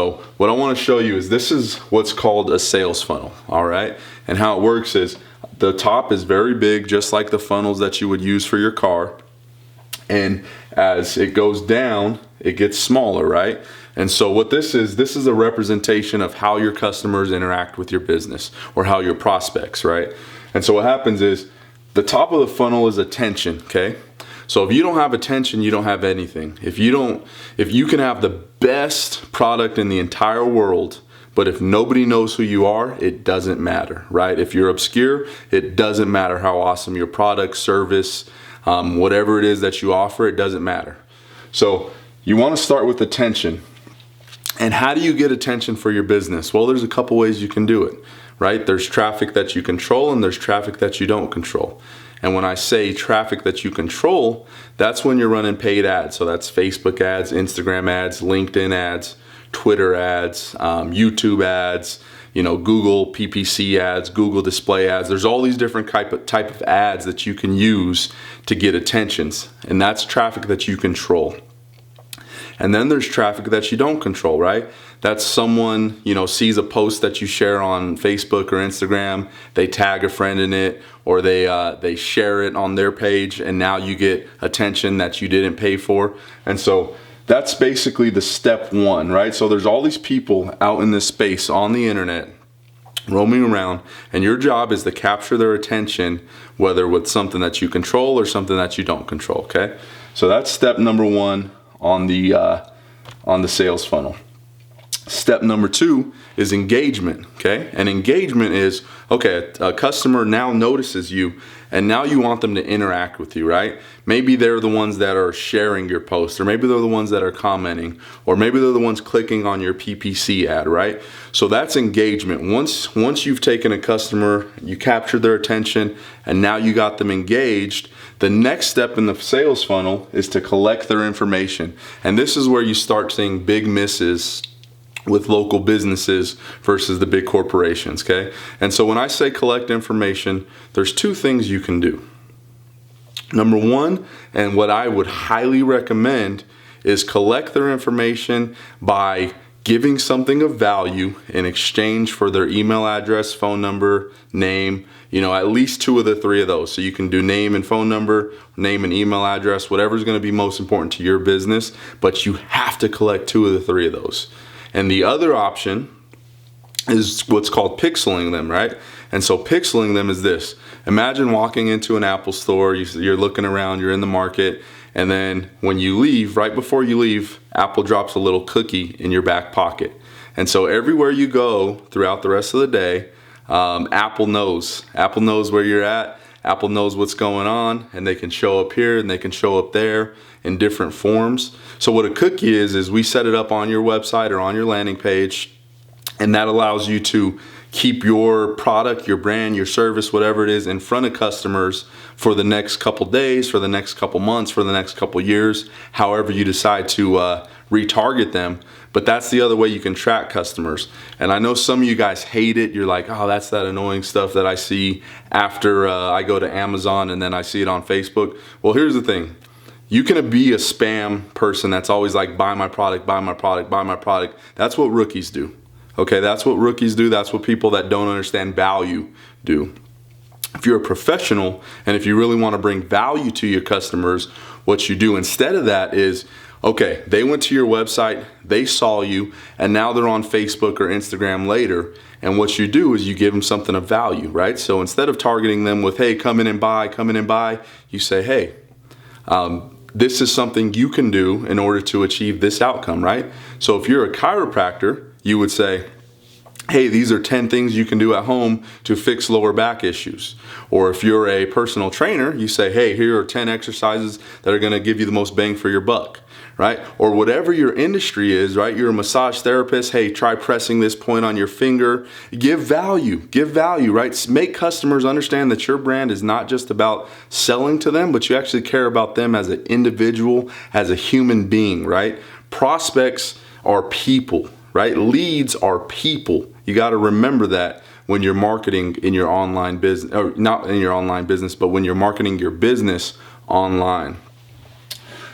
So what I want to show you is this is what's called a sales funnel, all right? And how it works is the top is very big, just like the funnels that you would use for your car. And as it goes down, it gets smaller, right? And so what this is a representation of how your customers interact with your business or how your prospects, right? And so what happens is the top of the funnel is attention, okay? So if you don't have attention, you don't have anything. If you can have the best product in the entire world, but if nobody knows who you are, it doesn't matter, right? If you're obscure, it doesn't matter how awesome your product, service, whatever it is that you offer, it doesn't matter. So you want to start with attention. And how do you get attention for your business? Well, there's a couple ways you can do it, right? There's traffic that you control and there's traffic that you don't control. And when I say traffic that you control, that's when you're running paid ads. So that's Facebook ads, Instagram ads, LinkedIn ads, Twitter ads, YouTube ads, Google PPC ads, Google display ads. There's all these different type of ads that you can use to get attentions. And that's traffic that you control. And then there's traffic that you don't control, right? That's someone, sees a post that you share on Facebook or Instagram, they tag a friend in it, or they share it on their page, and now you get attention that you didn't pay for. And so that's basically the step one, right? So there's all these people out in this space on the internet roaming around, and your job is to capture their attention, whether with something that you control or something that you don't control, okay? So that's step number one on the sales funnel. Step number two is engagement, okay? And engagement is, okay, a customer now notices you and now you want them to interact with you, right? Maybe they're the ones that are sharing your post, or maybe they're the ones that are commenting, or maybe they're the ones clicking on your PPC ad, right? So that's engagement. Once you've taken a customer, you captured their attention, and now you got them engaged, the next step in the sales funnel is to collect their information. And this is where you start seeing big misses with local businesses versus the big corporations, okay? And so when I say collect information, there's two things you can do. Number one, and what I would highly recommend, is collect their information by giving something of value in exchange for their email address, phone number, name, at least two of the three of those. So you can do name and phone number, name and email address, whatever's going to be most important to your business, but you have to collect two of the three of those. And the other option is what's called pixeling them, right? And so pixeling them is this. Imagine walking into an Apple store, you're looking around, you're in the market, and then when you leave, right before you leave, Apple drops a little cookie in your back pocket. And so everywhere you go throughout the rest of the day, Apple knows. Apple knows where you're at. Apple knows what's going on, and they can show up here and they can show up there in different forms. So what a cookie is we set it up on your website or on your landing page, and that allows you to keep your product, your brand, your service, whatever it is, in front of customers for the next couple days, for the next couple months, for the next couple years, however you decide to retarget them. But that's the other way you can track customers. And I know some of you guys hate it. You're like, oh, that's that annoying stuff that I see after I go to Amazon and then I see it on Facebook. Well, here's the thing. You can be a spam person that's always like, buy my product, buy my product, buy my product. That's what rookies do. Okay, that's what rookies do. That's what people that don't understand value do. If you're a professional and if you really want to bring value to your customers, what you do instead of that is, okay, they went to your website, they saw you, and now they're on Facebook or Instagram later. And what you do is you give them something of value, right? So instead of targeting them with, hey, come in and buy, you say, hey, this is something you can do in order to achieve this outcome, right? So if you're a chiropractor, you would say, hey, these are 10 things you can do at home to fix lower back issues. Or if you're a personal trainer, you say, hey, here are 10 exercises that are going to give you the most bang for your buck, right? Or whatever your industry is, right? You're a massage therapist. Hey, try pressing this point on your finger. Give value, right? Make customers understand that your brand is not just about selling to them, but you actually care about them as an individual, as a human being, right? Prospects are people, right? Leads are people. You got to remember that when you're marketing in your online business, or not in your online business, but when you're marketing your business online.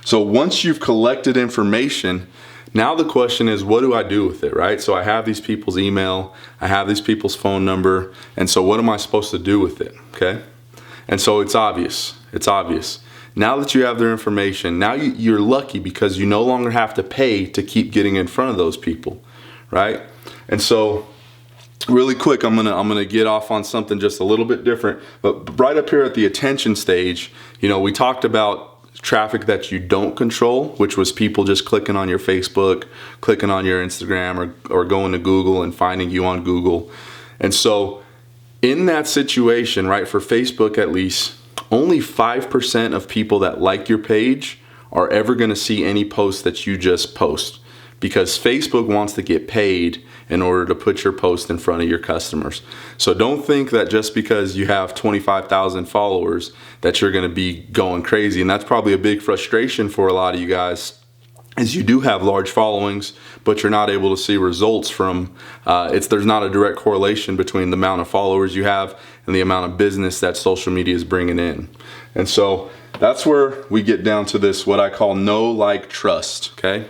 So once you've collected information, Now the question is, what do I do with it, right? So I have these people's email, I have these people's phone number, and so what am I supposed to do with it, okay? And so it's obvious. Now that you have their information, now you're lucky because you no longer have to pay to keep getting in front of those people, right? And so really quick, I'm gonna get off on something just a little bit different, but right up here at the attention stage, we talked about traffic that you don't control, which was people just clicking on your Facebook, clicking on your Instagram, or going to Google and finding you on Google. And so in that situation, right, for Facebook at least, only 5% of people that like your page are ever going to see any post that you just post, because Facebook wants to get paid in order to put your post in front of your customers. So don't think that just because you have 25,000 followers that you're going to be going crazy. And that's probably a big frustration for a lot of you guys, is you do have large followings, but you're not able to see results from there's not a direct correlation between the amount of followers you have and the amount of business that social media is bringing in. And so that's where we get down to this, what I call know, like, trust, okay?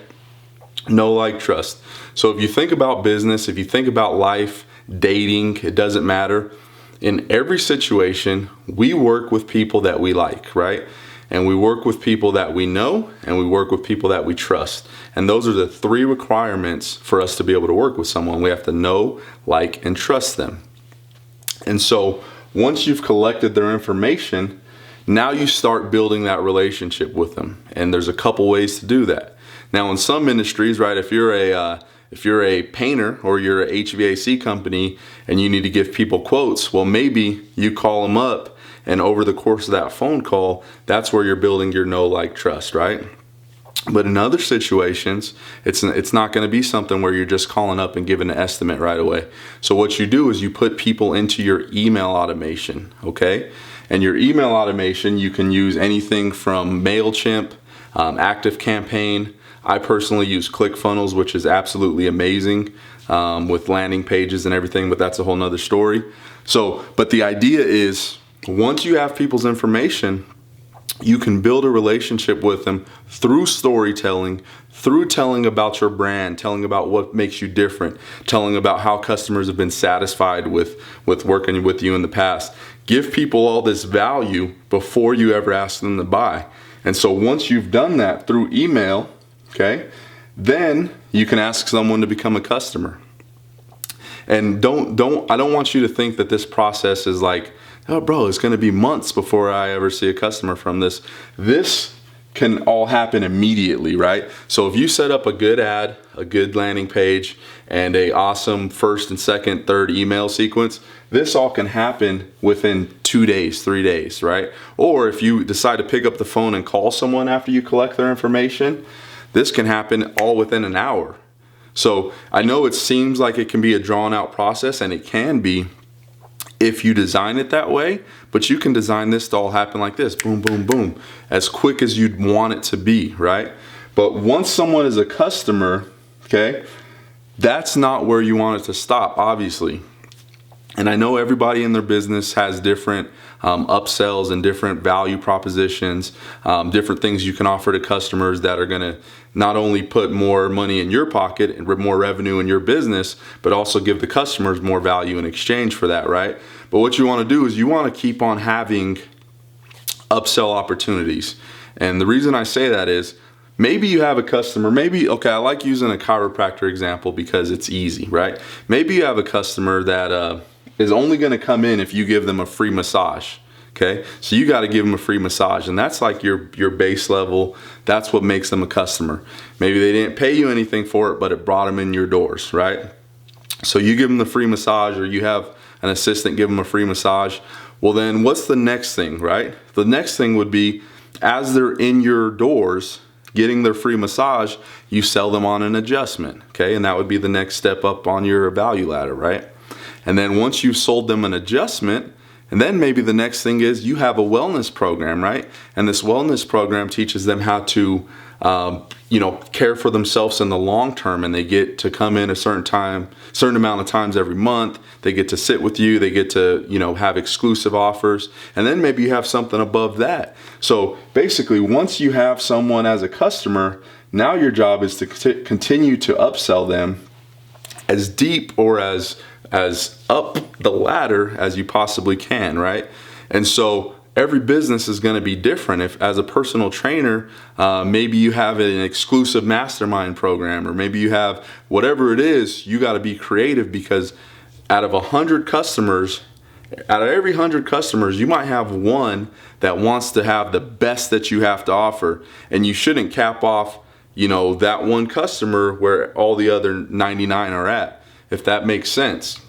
Know, like, trust. So if you think about business, if you think about life, dating, it doesn't matter. In every situation, we work with people that we like, right? And we work with people that we know, and we work with people that we trust. And those are the 3 requirements for us to be able to work with someone. We have to know, like, and trust them. And so once you've collected their information, now you start building that relationship with them. And there's a couple ways to do that. Now, in some industries, right, if you're a painter or you're a HVAC company and you need to give people quotes, well, maybe you call them up, and over the course of that phone call, that's where you're building your know, like, trust, right? But in other situations, it's not going to be something where you're just calling up and giving an estimate right away. So what you do is you put people into your email automation, okay? And your email automation, you can use anything from MailChimp, ActiveCampaign. I personally use ClickFunnels, which is absolutely amazing with landing pages and everything, but that's a whole nother story. So, but the idea is, once you have people's information, you can build a relationship with them through storytelling, through telling about your brand, telling about what makes you different, telling about how customers have been satisfied with working with you in the past. Give people all this value before you ever ask them to buy. And so once you've done that through email, okay, then you can ask someone to become a customer. And I don't want you to think that this process is like, oh bro, it's gonna be months before I ever see a customer from this. This can all happen immediately, right? So if you set up a good ad, a good landing page, and a awesome first and second, third email sequence, this all can happen within 2 days, 3 days, right? Or if you decide to pick up the phone and call someone after you collect their information, this can happen all within an hour. So I know it seems like it can be a drawn out process, and it can be if you design it that way, but you can design this to all happen like this, boom, boom, boom, as quick as you'd want it to be, right? But once someone is a customer, okay, that's not where you want it to stop, obviously. And I know everybody in their business has different upsells and different value propositions, different things you can offer to customers that are gonna not only put more money in your pocket and more revenue in your business, but also give the customers more value in exchange for that, right? But what you wanna do is you wanna keep on having upsell opportunities. And the reason I say that is, maybe you have a customer, okay, I like using a chiropractor example because it's easy, right? Maybe you have a customer that is only gonna come in if you give them a free massage, okay? So you gotta give them a free massage, and that's like your base level. That's what makes them a customer. Maybe they didn't pay you anything for it, but it brought them in your doors, right? So you give them the free massage, or you have an assistant give them a free massage. Well then, what's the next thing, right? The next thing would be, as they're in your doors, getting their free massage, you sell them on an adjustment, okay? And that would be the next step up on your value ladder, right? And then once you've sold them an adjustment, and then maybe the next thing is you have a wellness program, right? And this wellness program teaches them how to, care for themselves in the long term, and they get to come in a certain amount of times every month. They get to sit with you. They get to, have exclusive offers. And then maybe you have something above that. So basically, once you have someone as a customer, Now your job is to continue to upsell them as deep or as up the ladder as you possibly can, right? And so every business is going to be different. If as a personal trainer, maybe you have an exclusive mastermind program, or maybe you have whatever it is, you got to be creative, because out of 100 customers, out of every 100 customers, you might have one that wants to have the best that you have to offer, and you shouldn't cap off, you know, that one customer where all the other 99 are at, if that makes sense.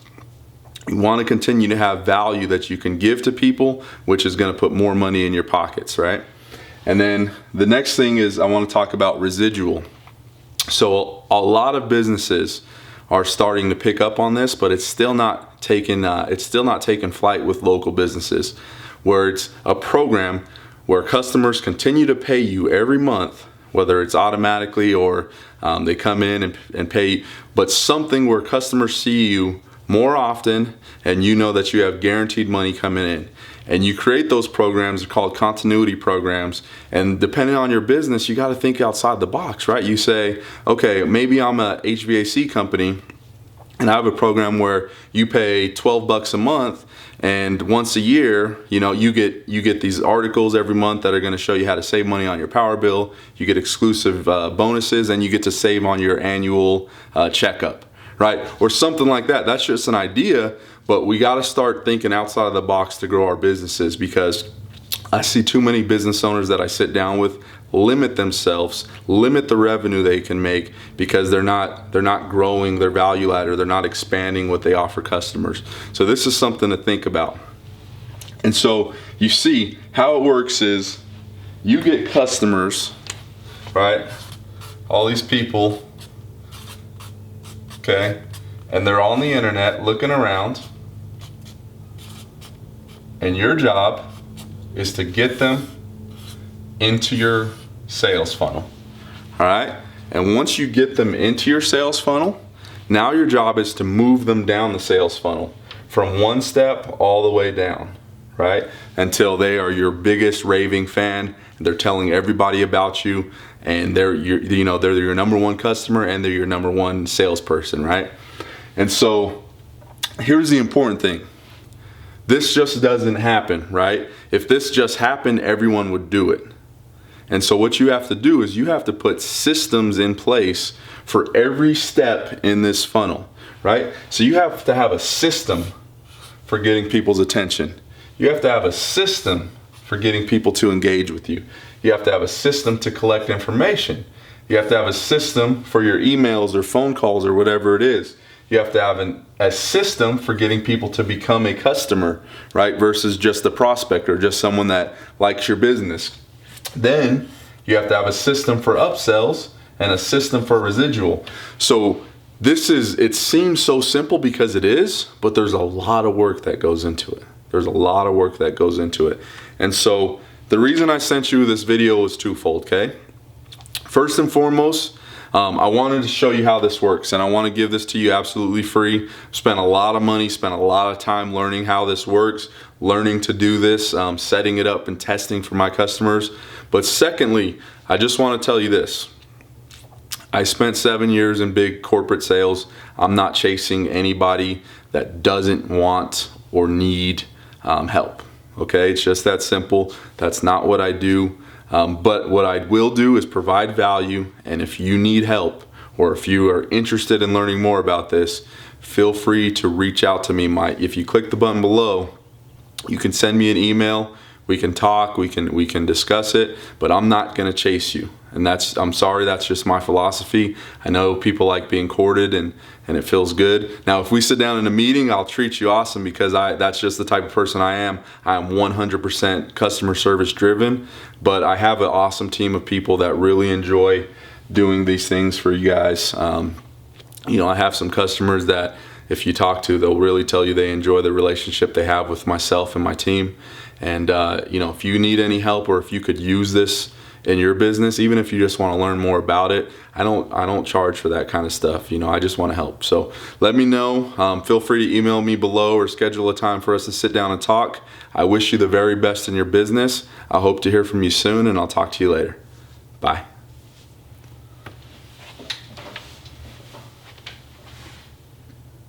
You want to continue to have value that you can give to people, which is going to put more money in your pockets, right? And then the next thing is I want to talk about residual. So a lot of businesses are starting to pick up on this, but it's still not taking flight with local businesses, where it's a program where customers continue to pay you every month, whether it's automatically or they come in and pay, but something where customers see you more often, and you know that you have guaranteed money coming in. And you create those programs, they're called continuity programs, and depending on your business, you got to think outside the box, right? You say, okay, maybe I'm a HVAC company and I have a program where you pay $12 a month, and once a year, you know, you get these articles every month that are going to show you how to save money on your power bill. You get exclusive bonuses, and you get to save on your annual checkup, right? Or something like that. That's just an idea, but we got to start thinking outside of the box to grow our businesses, because I see too many business owners that I sit down with limit themselves, limit the revenue they can make, because they're not growing their value ladder, they're not expanding what they offer customers. So this is something to think about. And so you see how it works is you get customers, right? All these people, okay, and they're on the internet looking around, and your job is to get them into your sales funnel. All right, and once you get them into your sales funnel, now your job is to move them down the sales funnel from one step all the way down, right, until they are your biggest raving fan, and they're telling everybody about you, and they're your number one customer, and they're your number one salesperson, right? And so here's the important thing. This just doesn't happen, right? If this just happened, everyone would do it. And so what you have to do is you have to put systems in place for every step in this funnel, right? So you have to have a system for getting people's attention. You have to have a system for getting people to engage with you. You have to have a system to collect information. You have to have a system for your emails or phone calls or whatever it is. You have to have a system for getting people to become a customer, right? Versus just a prospect or just someone that likes your business. Then you have to have a system for upsells and a system for residual. So it seems so simple because it is, but there's a lot of work that goes into it. There's a lot of work that goes into it. And so the reason I sent you this video is twofold, okay? First and foremost, I wanted to show you how this works, and I want to give this to you absolutely free. Spent a lot of money, spent a lot of time learning how this works, learning to do this, setting it up and testing for my customers. But secondly, I just want to tell you this. I spent 7 years in big corporate sales. I'm not chasing anybody that doesn't want or need help. Okay, it's just that simple. That's not what I do. But what I will do is provide value, and if you need help or if you are interested in learning more about this, feel free to reach out to me. If you click the button below, you can send me an email. We can talk, we can discuss it, but I'm not gonna chase you. And I'm sorry, that's just my philosophy. I know people like being courted and it feels good. Now, if we sit down in a meeting, I'll treat you awesome, because that's just the type of person I am. I am 100% customer service driven, but I have an awesome team of people that really enjoy doing these things for you guys. I have some customers that if you talk to, they'll really tell you they enjoy the relationship they have with myself and my team. And if you need any help, or if you could use this in your business, even if you just want to learn more about it, I don't charge for that kind of stuff. I just want to help. So let me know. Feel free to email me below or schedule a time for us to sit down and talk. I wish you the very best in your business. I hope to hear from you soon, and I'll talk to you later. Bye.